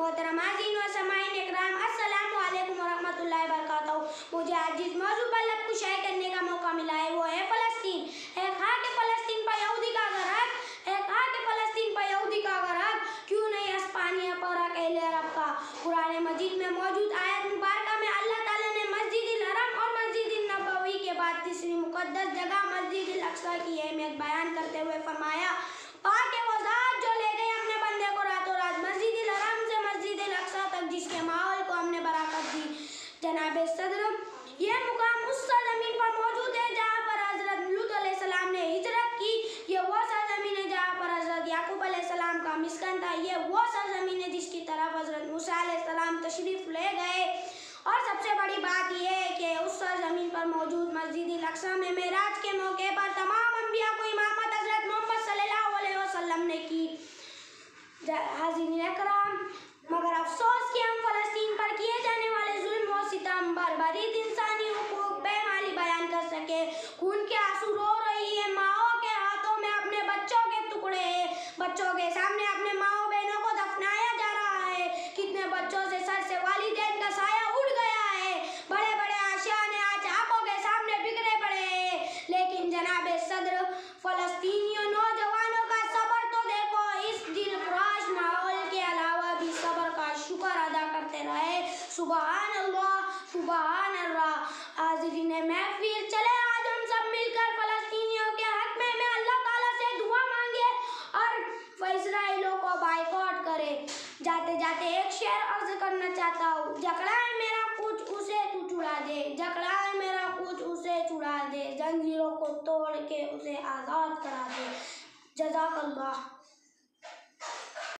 मोहतरम आज़ीन व समाईन इकराम, अस्सलामु अलैकुम व रहमतुल्लाहि व बरकातहू। मुझे आज जिस मौजू पर लब कुशाई करने का मौका मिला है वो है फ़लस्तीन। है खाक फ़लस्तीन पर यहूदी का घर हक, है खाक फ़लस्तीन पर यहूदी का घर हक, क्यों नहीं अस्पानिया पर अकेले अरब का। कुरान मजीद में मौजूद आयत मुबारका में अल्लाह ताला ने मस्जिदिल हरम और मस्जिदिल नबवी के बाद तीसरी मुक़द्दस जगह मस्जिदिल अक़सा की अहमियत बयान करते हुए फरमाया, पाक है वो ज़ात जो ले गई अपने बंदे को रातों रात मस्जिदिल हरम से मस्जिदिल अक़सा तक, जिसके माहौल को हमने बरकत दी। जनाब सदर, ये मुकाम उस सरज़मीन पर मौजूद है जहाँ पर हज़रत लूत अलैहिस्सलाम ने हिजरत की। ये वो सरज़मीन है जहाँ पर हज़रत याकूब अलैहिस्सलाम का मिस्कन था। ये वो सरज़मीन है जिसकी तरफ हज़रत मूसा अलैहिस्सलाम तशरीफ़ ले गए। और सबसे बड़ी बात यह है कि उस सरज़मीन पर मौजूद मस्जिदिल अक़सा में मेराज के मौके पर तमाम अंबिया को इमामत हज़रत मोहम्मद सल्लल्लाहु अलैहि वसल्लम ने की। हाज़रीन इकराम, मगर अफसोस कि हम फ़लस्तीन पर किए जाने वाले जुल्म व सितम, बर्बरीत इंसानी हुकूक बेमाली बयान कर सके। खून के आंसू रो रही है माओं के हाथों में अपने बच्चों के टुकड़े हैं। बच्चों के सामने अपने माओ बहनों को दफनाया जा रहा है। कितने बच्चों से सर से वालिदैन का साया उड़ गया है। बड़े बड़े आशिया ने आज आंखों के सामने बिखरे पड़े हैं। लेकिन जनाब सदर, फ़लस्तीनियों नौजवानों का सब्र तो देखो। इस दिलखुराश माहौल के अलावा भी सब्र का शुक्र अदा करते रहे। सुबहान अल्लाह, सुबहान अल्लाह। हाज़रीन महफिल, चले आज हम सब मिलकर फ़लस्तीनियों के हक में अल्लाह ताला से दुआ मांगे और इस्राइलों को बाइकॉट करें। जाते जाते एक शेर अर्ज करना चाहता हूँ, जकड़ा है मेरा कुछ उसे तू छुड़ा दे, जकड़ा है मेरा कुछ उसे छुड़ा दे, जंजीरों को तोड़ के उसे आज़ाद करा दे। जज़ाकल्लाह।